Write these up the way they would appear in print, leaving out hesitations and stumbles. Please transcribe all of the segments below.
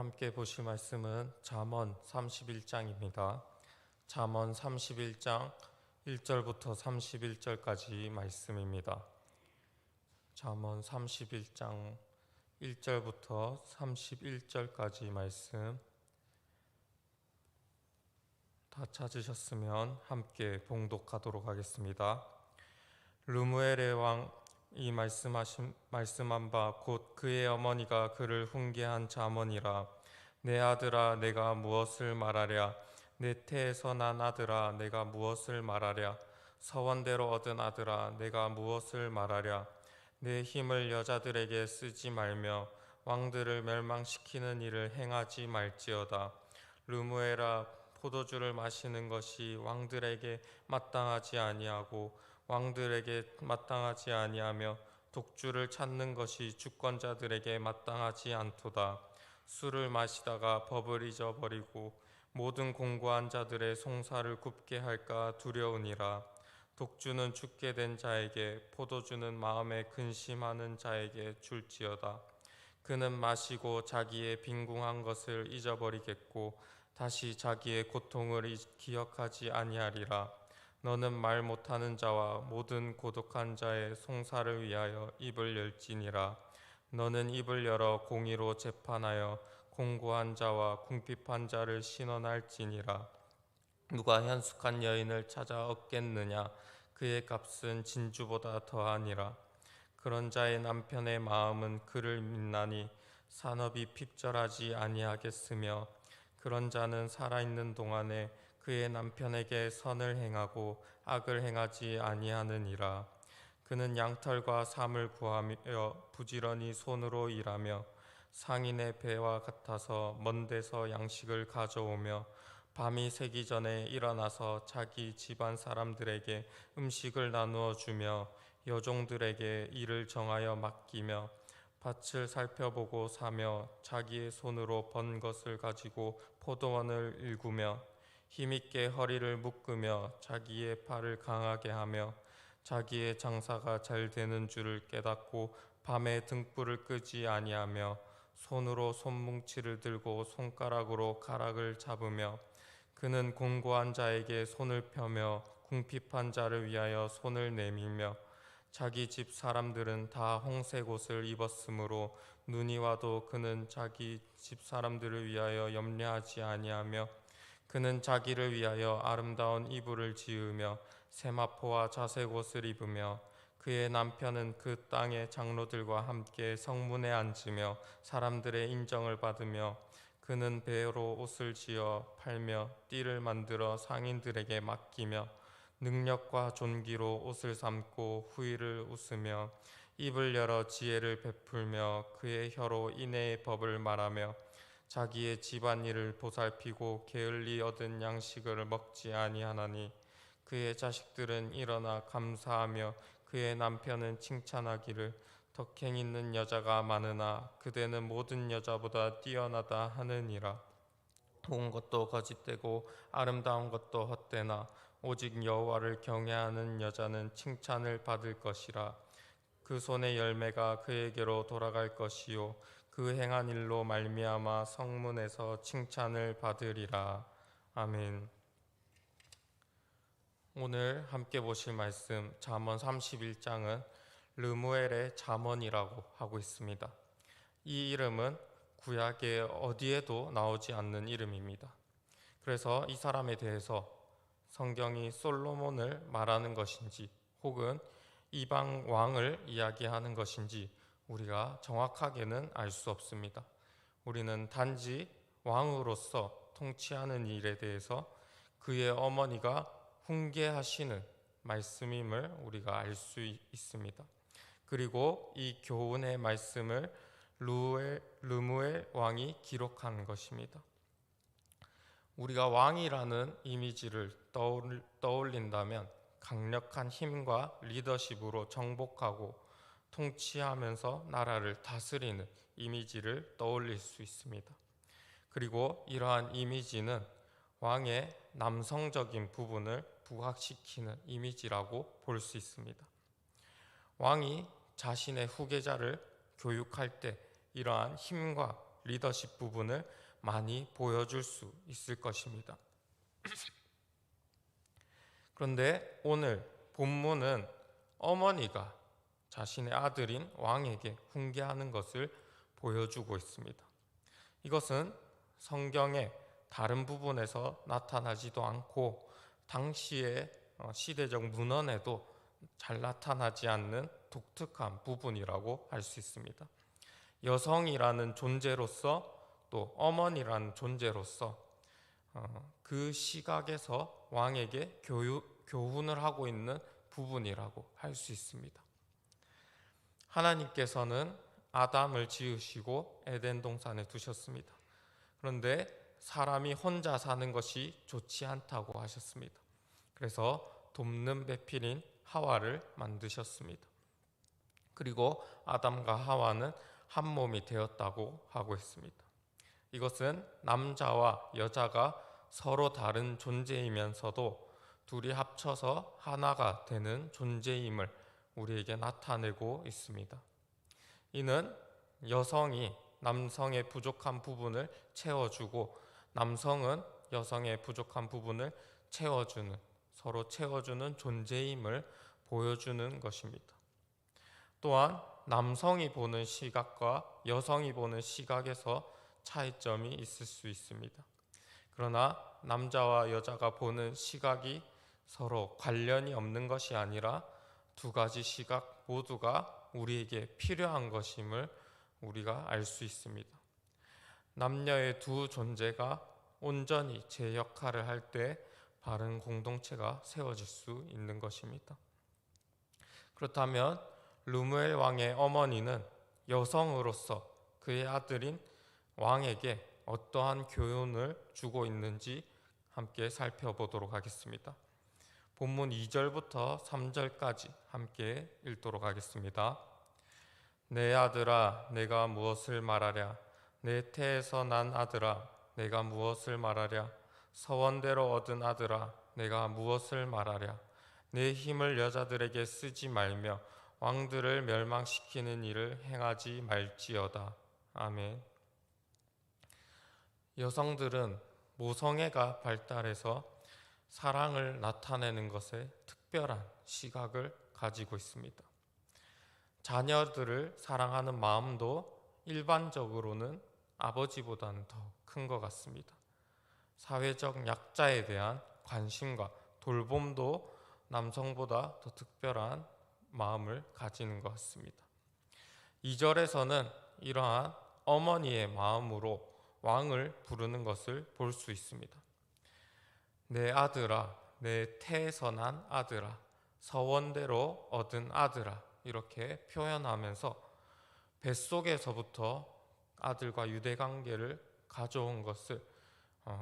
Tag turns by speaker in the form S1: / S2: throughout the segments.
S1: 함께 보실 말씀은 잠언 31장입니다. 잠언 31장 1절부터 31절까지 말씀입니다. 잠언 31장 1절부터 31절까지 말씀 다 찾으셨으면 함께 봉독하도록 하겠습니다. 르무엘의 왕이 말씀한 바 곧 그의 어머니가 그를 훈계한 잠언이라. 내 아들아, 내가 무엇을 말하랴? 내 태에서 난 아들아, 내가 무엇을 말하랴? 서원대로 얻은 아들아, 내가 무엇을 말하랴? 내 힘을 여자들에게 쓰지 말며 왕들을 멸망시키는 일을 행하지 말지어다. 르무엘아, 포도주를 마시는 것이 왕들에게 마땅하지 아니하고 왕들에게 마땅하지 아니하며 독주를 찾는 것이 주권자들에게 마땅하지 않도다. 술을 마시다가 법을 잊어버리고 모든 공고한 자들의 송사를 굽게 할까 두려우니라. 독주는 죽게 된 자에게, 포도주는 마음에 근심하는 자에게 줄지어다. 그는 마시고 자기의 빈궁한 것을 잊어버리겠고 다시 자기의 고통을 기억하지 아니하리라. 너는 말 못하는 자와 모든 고독한 자의 송사를 위하여 입을 열지니라. 너는 입을 열어 공의로 재판하여 공고한 자와 궁핍한 자를 신원할지니라. 누가 현숙한 여인을 찾아 얻겠느냐? 그의 값은 진주보다 더하니라. 그런 자의 남편의 마음은 그를 믿나니 산업이 핍절하지 아니하겠으며, 그런 자는 살아있는 동안에 그의 남편에게 선을 행하고 악을 행하지 아니하느니라. 그는 양털과 삶을 구하며 부지런히 손으로 일하며 상인의 배와 같아서 먼 데서 양식을 가져오며 밤이 새기 전에 일어나서 자기 집안 사람들에게 음식을 나누어 주며 여종들에게 일을 정하여 맡기며 밭을 살펴보고 사며 자기의 손으로 번 것을 가지고 포도원을 일구며 힘있게 허리를 묶으며 자기의 팔을 강하게 하며 자기의 장사가 잘 되는 줄을 깨닫고 밤에 등불을 끄지 아니하며 손으로 손뭉치를 들고 손가락으로 가락을 잡으며 그는 공고한 자에게 손을 펴며 궁핍한 자를 위하여 손을 내밀며 자기 집 사람들은 다 홍색 옷을 입었으므로 눈이 와도 그는 자기 집 사람들을 위하여 염려하지 아니하며 그는 자기를 위하여 아름다운 이불을 지으며 세마포와 자색 옷을 입으며 그의 남편은 그 땅의 장로들과 함께 성문에 앉으며 사람들의 인정을 받으며 그는 배로 옷을 지어 팔며 띠를 만들어 상인들에게 맡기며 능력과 존귀로 옷을 삼고 후일을 웃으며 입을 열어 지혜를 베풀며 그의 혀로 인애의 법을 말하며 자기의 집안일을 보살피고 게을리 얻은 양식을 먹지 아니하나니 그의 자식들은 일어나 감사하며 그의 남편은 칭찬하기를 덕행 있는 여자가 많으나 그대는 모든 여자보다 뛰어나다 하느니라. 온 것도 거짓되고 아름다운 것도 헛되나 오직 여호와를 경외하는 여자는 칭찬을 받을 것이라. 그 손의 열매가 그에게로 돌아갈 것이요 그 행한 일로 말미암아 성문에서 칭찬을 받으리라. 아멘. 오늘 함께 보실 말씀 잠언 31장은 르무엘의 잠언이라고 하고 있습니다. 이 이름은 구약의 어디에도 나오지 않는 이름입니다. 그래서 이 사람에 대해서 성경이 솔로몬을 말하는 것인지 혹은 이방 왕을 이야기하는 것인지 우리가 정확하게는 알 수 없습니다. 우리는 단지 왕으로서 통치하는 일에 대해서 그의 어머니가 훈계하시는 말씀임을 우리가 알 수 있습니다. 그리고 이 교훈의 말씀을 르무엘 왕이 기록한 것입니다. 우리가 왕이라는 이미지를 떠올린다면 강력한 힘과 리더십으로 정복하고 통치하면서 나라를 다스리는 이미지를 떠올릴 수 있습니다. 그리고 이러한 이미지는 왕의 남성적인 부분을 부각시키는 이미지라고 볼 수 있습니다. 왕이 자신의 후계자를 교육할 때 이러한 힘과 리더십 부분을 많이 보여줄 수 있을 것입니다. 그런데 오늘 본문은 어머니가 자신의 아들인 왕에게 훈계하는 것을 보여주고 있습니다. 이것은 성경의 다른 부분에서 나타나지도 않고 당시의 시대적 문헌에도 잘 나타나지 않는 독특한 부분이라고 할 수 있습니다. 여성이라는 존재로서 또 어머니라는 존재로서 그 시각에서 왕에게 교훈을 하고 있는 부분이라고 할 수 있습니다. 하나님께서는 아담을 지으시고 에덴 동산에 두셨습니다. 그런데 사람이 혼자 사는 것이 좋지 않다고 하셨습니다. 그래서 돕는 배필인 하와를 만드셨습니다. 그리고 아담과 하와는 한 몸이 되었다고 하고 있습니다. 이것은 남자와 여자가 서로 다른 존재이면서도 둘이 합쳐서 하나가 되는 존재임을 우리에게 나타내고 있습니다. 이는 여성이 남성의 부족한 부분을 채워주고 남성은 여성의 부족한 부분을 채워주는, 서로 채워주는 존재임을 보여주는 것입니다. 또한 남성이 보는 시각과 여성이 보는 시각에서 차이점이 있을 수 있습니다. 그러나 남자와 여자가 보는 시각이 서로 관련이 없는 것이 아니라 두 가지 시각 모두가 우리에게 필요한 것임을 우리가 알 수 있습니다. 남녀의 두 존재가 온전히 제 역할을 할 때 바른 공동체가 세워질 수 있는 것입니다. 그렇다면 르무엘 왕의 어머니는 여성으로서 그의 아들인 왕에게 어떠한 교훈을 주고 있는지 함께 살펴보도록 하겠습니다. 본문 2절부터 3절까지 함께 읽도록 하겠습니다. 내 아들아, 내가 무엇을 말하랴? 내 태에서 난 아들아, 내가 무엇을 말하랴? 서원대로 얻은 아들아, 내가 무엇을 말하랴? 내 힘을 여자들에게 쓰지 말며 왕들을 멸망시키는 일을 행하지 말지어다. 아멘. 여성들은 모성애가 발달해서 사랑을 나타내는 것에 특별한 시각을 가지고 있습니다. 자녀들을 사랑하는 마음도 일반적으로는 아버지보다는 더 큰 것 같습니다. 사회적 약자에 대한 관심과 돌봄도 남성보다 더 특별한 마음을 가지는 것 같습니다. 2절에서는 이러한 어머니의 마음으로 왕을 부르는 것을 볼 수 있습니다. 내 아들아, 내 태에서 난 아들아, 서원대로 얻은 아들아, 이렇게 표현하면서 뱃속에서부터 아들과 유대관계를 가져온 것을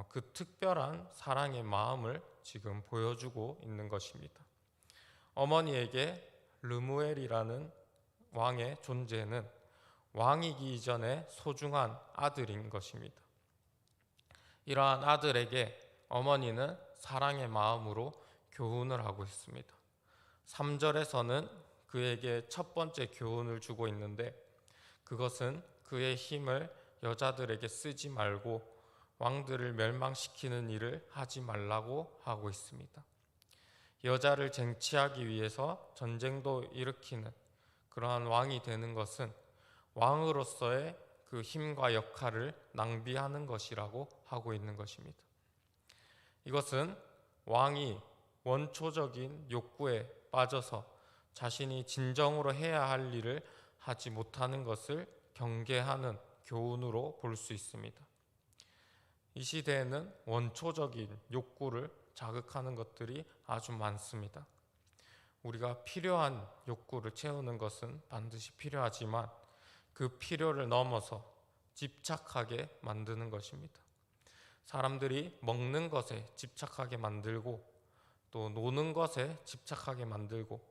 S1: 그 특별한 사랑의 마음을 지금 보여주고 있는 것입니다. 어머니에게 르무엘이라는 왕의 존재는 왕이기 이전에 소중한 아들인 것입니다. 이러한 아들에게 어머니는 사랑의 마음으로 교훈을 하고 있습니다. 3절에서는 그에게 첫 번째 교훈을 주고 있는데 그것은 그의 힘을 여자들에게 쓰지 말고 왕들을 멸망시키는 일을 하지 말라고 하고 있습니다. 여자를 쟁취하기 위해서 전쟁도 일으키는 그러한 왕이 되는 것은 왕으로서의 그 힘과 역할을 낭비하는 것이라고 하고 있는 것입니다. 이것은 왕이 원초적인 욕구에 빠져서 자신이 진정으로 해야 할 일을 하지 못하는 것을 경계하는 교훈으로 볼 수 있습니다. 이 시대에는 원초적인 욕구를 자극하는 것들이 아주 많습니다. 우리가 필요한 욕구를 채우는 것은 반드시 필요하지만 그 필요를 넘어서 집착하게 만드는 것입니다. 사람들이 먹는 것에 집착하게 만들고 또 노는 것에 집착하게 만들고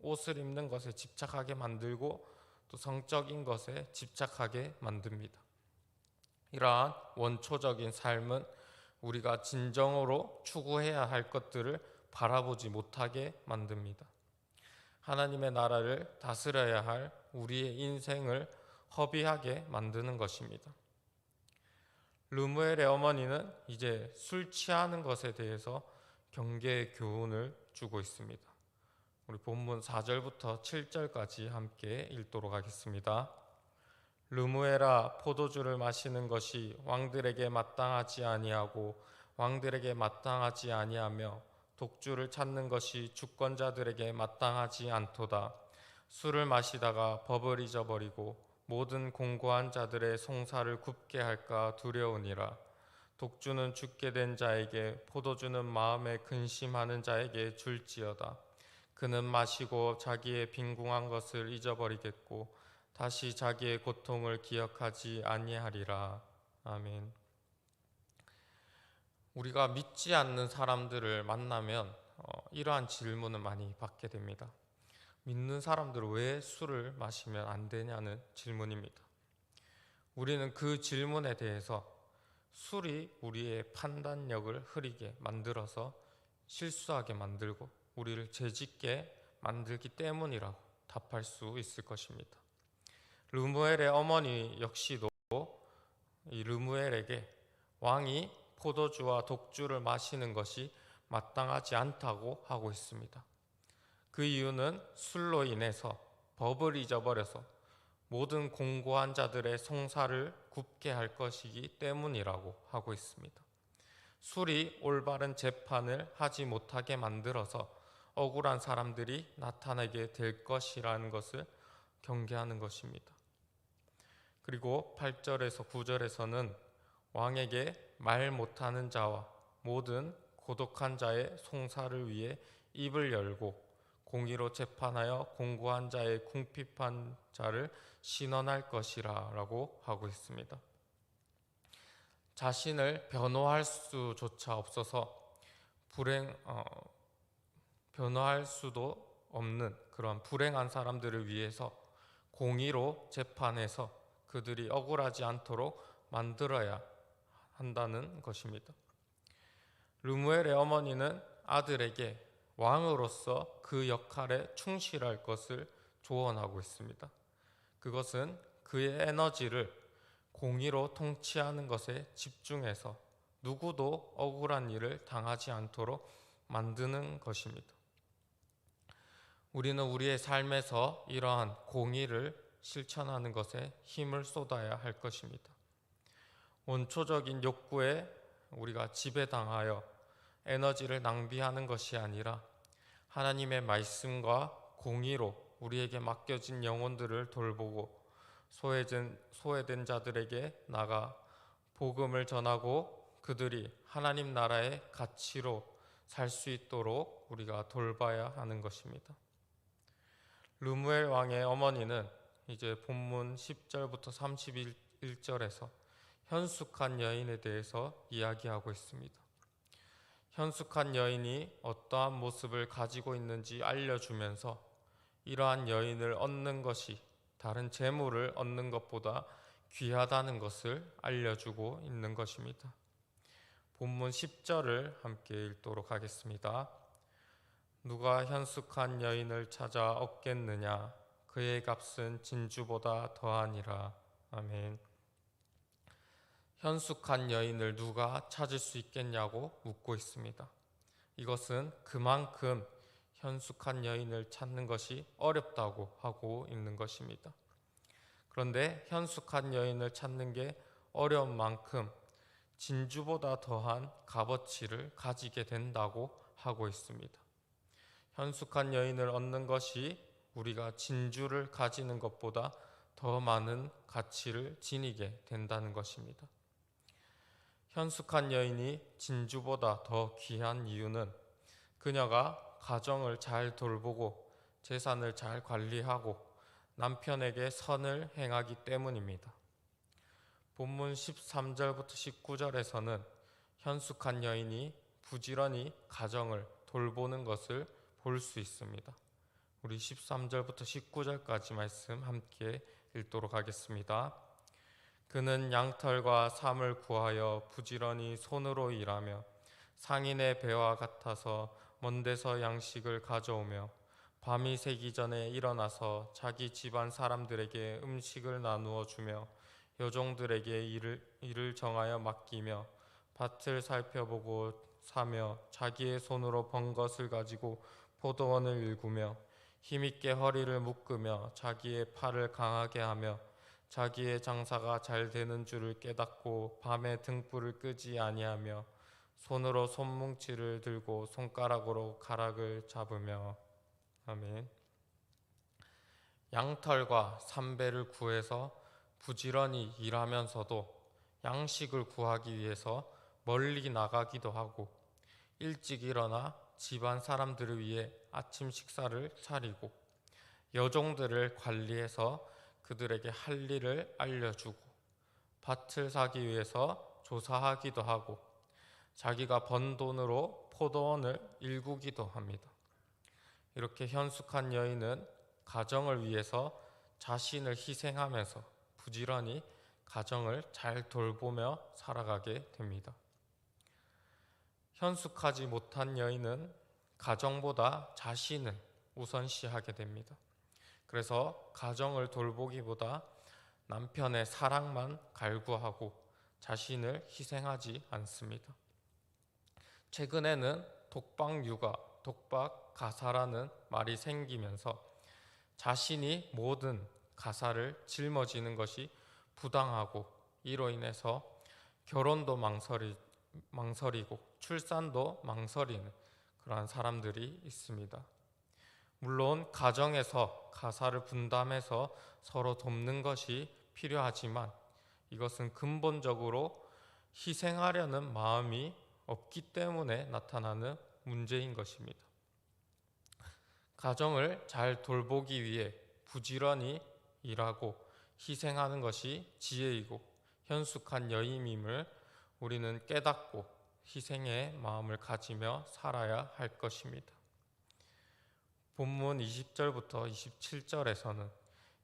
S1: 옷을 입는 것에 집착하게 만들고 또 성적인 것에 집착하게 만듭니다. 이러한 원초적인 삶은 우리가 진정으로 추구해야 할 것들을 바라보지 못하게 만듭니다. 하나님의 나라를 다스려야 할 우리의 인생을 허비하게 만드는 것입니다. 르무엘의 어머니는 이제 술 취하는 것에 대해서 경계의 교훈을 주고 있습니다. 우리 본문 4절부터 7절까지 함께 읽도록 하겠습니다. 르무엘아, 포도주를 마시는 것이 왕들에게 마땅하지 아니하고 왕들에게 마땅하지 아니하며 독주를 찾는 것이 주권자들에게 마땅하지 않도다. 술을 마시다가 법을 잊어버리고 모든 공고한 자들의 송사를 굽게 할까 두려우니라. 독주는 죽게 된 자에게, 포도주는 마음에 근심하는 자에게 줄지어다. 그는 마시고 자기의 빈궁한 것을 잊어버리겠고 다시 자기의 고통을 기억하지 아니하리라. 아멘. 우리가 믿지 않는 사람들을 만나면 이러한 질문을 많이 받게 됩니다. 믿는 사람들은 왜 술을 마시면 안 되냐는 질문입니다. 우리는 그 질문에 대해서 술이 우리의 판단력을 흐리게 만들어서 실수하게 만들고 우리를 죄짓게 만들기 때문이라고 답할 수 있을 것입니다. 르무엘의 어머니 역시도 이 르무엘에게 왕이 포도주와 독주를 마시는 것이 마땅하지 않다고 하고 있습니다. 그 이유는 술로 인해서 법을 잊어버려서 모든 공고한 자들의 송사를 굽게 할 것이기 때문이라고 하고 있습니다. 술이 올바른 재판을 하지 못하게 만들어서 억울한 사람들이 나타나게 될 것이라는 것을 경계하는 것입니다. 그리고 8절에서 9절에서는 왕에게 말 못하는 자와 모든 고독한 자의 송사를 위해 입을 열고 공의로 재판하여 공고한 자의 궁핍한 자를 신원할 것이라 라고 하고 있습니다. 자신을 변호할 수조차 없어서 변호할 수도 없는 그런 불행한 사람들을 위해서 공의로 재판해서 그들이 억울하지 않도록 만들어야 한다는 것입니다. 르무엘의 어머니는 아들에게 왕으로서 그 역할에 충실할 것을 조언하고 있습니다. 그것은 그의 에너지를 공의로 통치하는 것에 집중해서 누구도 억울한 일을 당하지 않도록 만드는 것입니다. 우리는 우리의 삶에서 이러한 공의를 실천하는 것에 힘을 쏟아야 할 것입니다. 원초적인 욕구에 우리가 지배당하여 에너지를 낭비하는 것이 아니라 하나님의 말씀과 공의로 우리에게 맡겨진 영혼들을 돌보고 소외된 자들에게 나가 복음을 전하고 그들이 하나님 나라의 가치로 살 수 있도록 우리가 돌봐야 하는 것입니다. 르무엘 왕의 어머니는 이제 본문 10절부터 31절에서 현숙한 여인에 대해서 이야기하고 있습니다. 현숙한 여인이 어떠한 모습을 가지고 있는지 알려주면서 이러한 여인을 얻는 것이 다른 재물을 얻는 것보다 귀하다는 것을 알려주고 있는 것입니다. 본문 10절을 함께 읽도록 하겠습니다. 누가 현숙한 여인을 찾아 얻겠느냐? 그의 값은 진주보다 더하니라. 아멘. 현숙한 여인을 누가 찾을 수 있겠냐고 묻고 있습니다. 이것은 그만큼 현숙한 여인을 찾는 것이 어렵다고 하고 있는 것입니다. 그런데 현숙한 여인을 찾는 게 어려운 만큼 진주보다 더한 값어치를 가지게 된다고 하고 있습니다. 현숙한 여인을 얻는 것이 우리가 진주를 가지는 것보다 더 많은 가치를 지니게 된다는 것입니다. 현숙한 여인이 진주보다 더 귀한 이유는 그녀가 가정을 잘 돌보고 재산을 잘 관리하고 남편에게 선을 행하기 때문입니다. 본문 13절부터 19절에서는 현숙한 여인이 부지런히 가정을 돌보는 것을 볼 수 있습니다. 우리 13절부터 19절까지 말씀 함께 읽도록 하겠습니다. 그는 양털과 삼을 구하여 부지런히 손으로 일하며 상인의 배와 같아서 먼 데서 양식을 가져오며 밤이 새기 전에 일어나서 자기 집안 사람들에게 음식을 나누어 주며 여종들에게 일을 정하여 맡기며 밭을 살펴보고 사며 자기의 손으로 번 것을 가지고 포도원을 일구며 힘있게 허리를 묶으며 자기의 팔을 강하게 하며 자기의 장사가 잘 되는 줄을 깨닫고 밤에 등불을 끄지 아니하며 손으로 손뭉치를 들고 손가락으로 가락을 잡으며. 아멘. 양털과 삼배를 구해서 부지런히 일하면서도 양식을 구하기 위해서 멀리 나가기도 하고 일찍 일어나 집안 사람들을 위해 아침 식사를 차리고 여종들을 관리해서 그들에게 할 일을 알려주고 밭을 사기 위해서 조사하기도 하고 자기가 번 돈으로 포도원을 일구기도 합니다. 이렇게 현숙한 여인은 가정을 위해서 자신을 희생하면서 부지런히 가정을 잘 돌보며 살아가게 됩니다. 현숙하지 못한 여인은 가정보다 자신을 우선시하게 됩니다. 그래서 가정을 돌보기보다 남편의 사랑만 갈구하고 자신을 희생하지 않습니다. 최근에는 독박 육아, 독박 가사라는 말이 생기면서 자신이 모든 가사를 짊어지는 것이 부당하고 이로 인해서 결혼도 망설이고 출산도 망설이는 그러한 사람들이 있습니다. 물론 가정에서 가사를 분담해서 서로 돕는 것이 필요하지만 이것은 근본적으로 희생하려는 마음이 없기 때문에 나타나는 문제인 것입니다. 가정을 잘 돌보기 위해 부지런히 일하고 희생하는 것이 지혜이고 현숙한 여인임을 우리는 깨닫고 희생의 마음을 가지며 살아야 할 것입니다. 본문 20절부터 27절에서는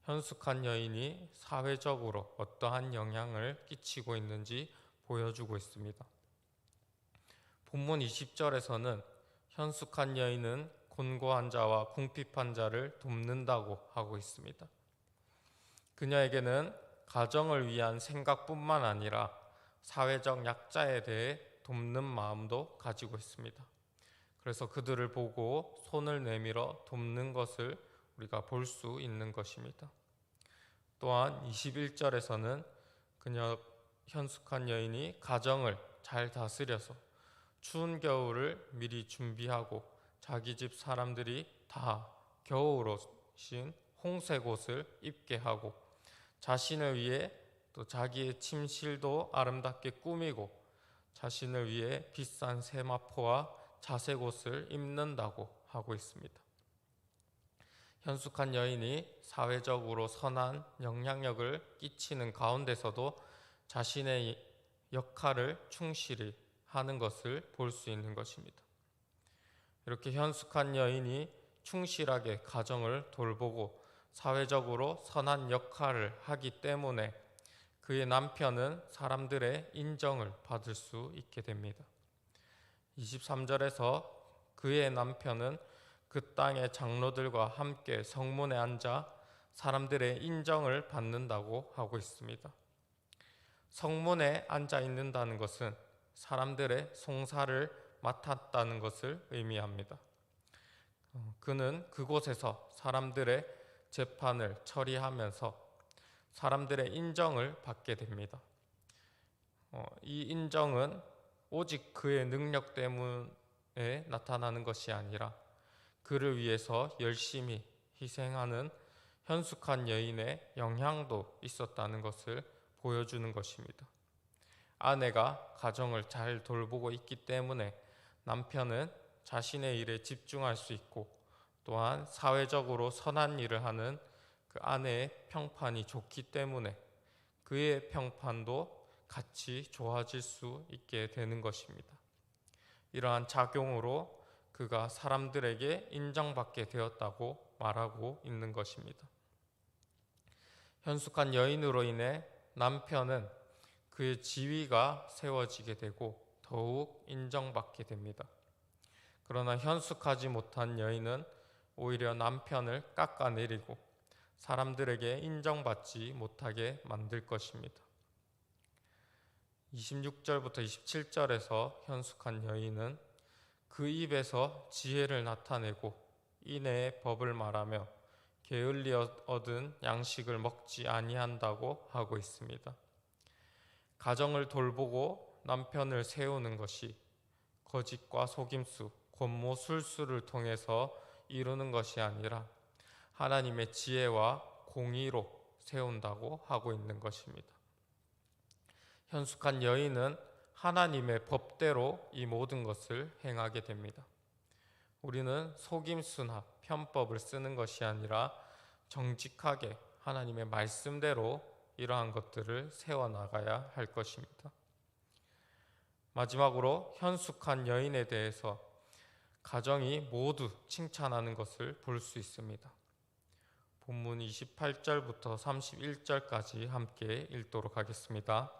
S1: 현숙한 여인이 사회적으로 어떠한 영향을 끼치고 있는지 보여주고 있습니다. 본문 20절에서는 현숙한 여인은 곤고한 자와 궁핍한 자를 돕는다고 하고 있습니다. 그녀에게는 가정을 위한 생각뿐만 아니라 사회적 약자에 대해 돕는 마음도 가지고 있습니다. 그래서 그들을 보고 손을 내밀어 돕는 것을 우리가 볼 수 있는 것입니다. 또한 21절에서는 그녀 현숙한 여인이 가정을 잘 다스려서 추운 겨울을 미리 준비하고 자기 집 사람들이 다 겨울옷인 홍색 옷을 입게 하고 자신을 위해 또 자기의 침실도 아름답게 꾸미고 자신을 위해 비싼 세마포와 자색 옷을 입는다고 하고 있습니다. 현숙한 여인이 사회적으로 선한 영향력을 끼치는 가운데서도 자신의 역할을 충실히 하는 것을 볼 수 있는 것입니다. 이렇게 현숙한 여인이 충실하게 가정을 돌보고 사회적으로 선한 역할을 하기 때문에 그의 남편은 사람들의 인정을 받을 수 있게 됩니다. 23절에서 그의 남편은 그 땅의 장로들과 함께 성문에 앉아 사람들의 인정을 받는다고 하고 있습니다. 성문에 앉아 있는다는 것은 사람들의 송사를 맡았다는 것을 의미합니다. 그는 그곳에서 사람들의 재판을 처리하면서 사람들의 인정을 받게 됩니다. 이 인정은 오직 그의 능력 때문에 나타나는 것이 아니라 그를 위해서 열심히 희생하는 현숙한 여인의 영향도 있었다는 것을 보여주는 것입니다. 아내가 가정을 잘 돌보고 있기 때문에 남편은 자신의 일에 집중할 수 있고 또한 사회적으로 선한 일을 하는 그 아내의 평판이 좋기 때문에 그의 평판도 같이 좋아질 수 있게 되는 것입니다. 이러한 작용으로 그가 사람들에게 인정받게 되었다고 말하고 있는 것입니다. 현숙한 여인으로 인해 남편은 그의 지위가 세워지게 되고 더욱 인정받게 됩니다. 그러나 현숙하지 못한 여인은 오히려 남편을 깎아내리고 사람들에게 인정받지 못하게 만들 것입니다. 26절부터 27절에서 현숙한 여인은 그 입에서 지혜를 나타내고 이내의 법을 말하며 게을리 얻은 양식을 먹지 아니한다고 하고 있습니다. 가정을 돌보고 남편을 세우는 것이 거짓과 속임수, 권모 술수를 통해서 이루는 것이 아니라 하나님의 지혜와 공의로 세운다고 하고 있는 것입니다. 현숙한 여인은 하나님의 법대로 이 모든 것을 행하게 됩니다. 우리는 속임수나 편법을 쓰는 것이 아니라 정직하게 하나님의 말씀대로 이러한 것들을 세워나가야 할 것입니다. 마지막으로 현숙한 여인에 대해서 가정이 모두 칭찬하는 것을 볼 수 있습니다. 본문 28절부터 31절까지 함께 읽도록 하겠습니다.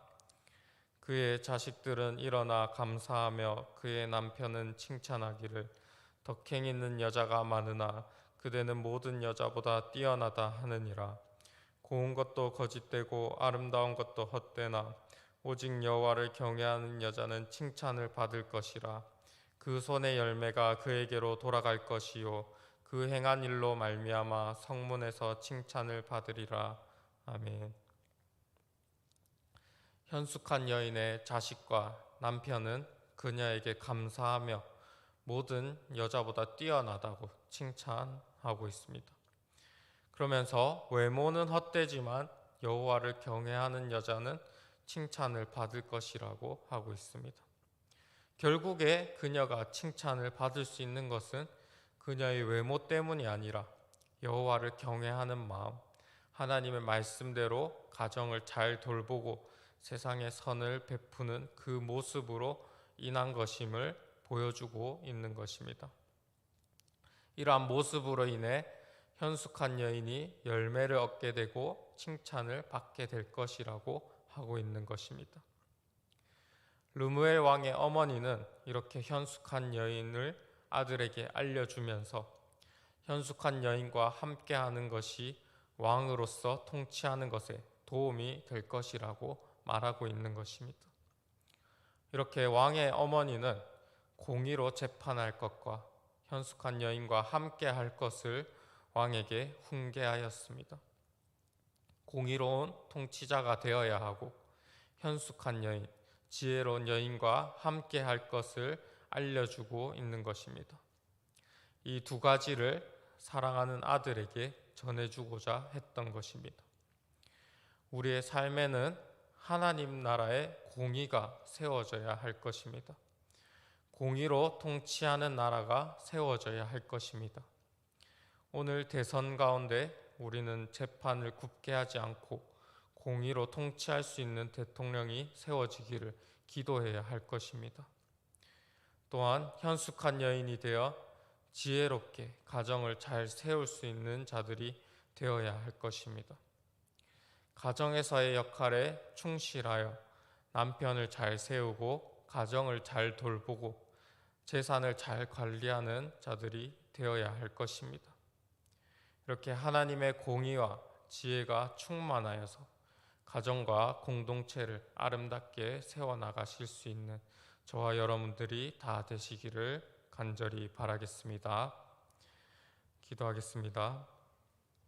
S1: 그의 자식들은 일어나 감사하며 그의 남편은 칭찬하기를 덕행 있는 여자가 많으나 그대는 모든 여자보다 뛰어나다 하느니라. 고운 것도 거짓되고 아름다운 것도 헛되나 오직 여호와를 경외하는 여자는 칭찬을 받을 것이라. 그 손의 열매가 그에게로 돌아갈 것이요 그 행한 일로 말미암아 성문에서 칭찬을 받으리라. 아멘. 현숙한 여인의 자식과 남편은 그녀에게 감사하며 모든 여자보다 뛰어나다고 칭찬하고 있습니다. 그러면서 외모는 헛되지만 여호와를 경외하는 여자는 칭찬을 받을 것이라고 하고 있습니다. 결국에 그녀가 칭찬을 받을 수 있는 것은 그녀의 외모 때문이 아니라 여호와를 경외하는 마음, 하나님의 말씀대로 가정을 잘 돌보고 세상에 선을 베푸는 그 모습으로 인한 것임을 보여주고 있는 것입니다. 이러한 모습으로 인해 현숙한 여인이 열매를 얻게 되고 칭찬을 받게 될 것이라고 하고 있는 것입니다. 르무엘 왕의 어머니는 이렇게 현숙한 여인을 아들에게 알려주면서 현숙한 여인과 함께하는 것이 왕으로서 통치하는 것에 도움이 될 것이라고 말하고 있는 것입니다. 이렇게 왕의 어머니는 공의로 재판할 것과 현숙한 여인과 함께할 것을 왕에게 훈계하였습니다. 공의로운 통치자가 되어야 하고 현숙한 여인, 지혜로운 여인과 함께할 것을 알려주고 있는 것입니다. 이 두 가지를 사랑하는 아들에게 전해주고자 했던 것입니다. 우리의 삶에는 하나님 나라의 공의가 세워져야 할 것입니다. 공의로 통치하는 나라가 세워져야 할 것입니다. 오늘 대선 가운데 우리는 재판을 굽게 하지 않고 공의로 통치할 수 있는 대통령이 세워지기를 기도해야 할 것입니다. 또한 현숙한 여인이 되어 지혜롭게 가정을 잘 세울 수 있는 자들이 되어야 할 것입니다. 가정에서의 역할에 충실하여 남편을 잘 세우고 가정을 잘 돌보고 재산을 잘 관리하는 자들이 되어야 할 것입니다. 이렇게 하나님의 공의와 지혜가 충만하여서 가정과 공동체를 아름답게 세워나가실 수 있는 저와 여러분들이 다 되시기를 간절히 바라겠습니다. 기도하겠습니다.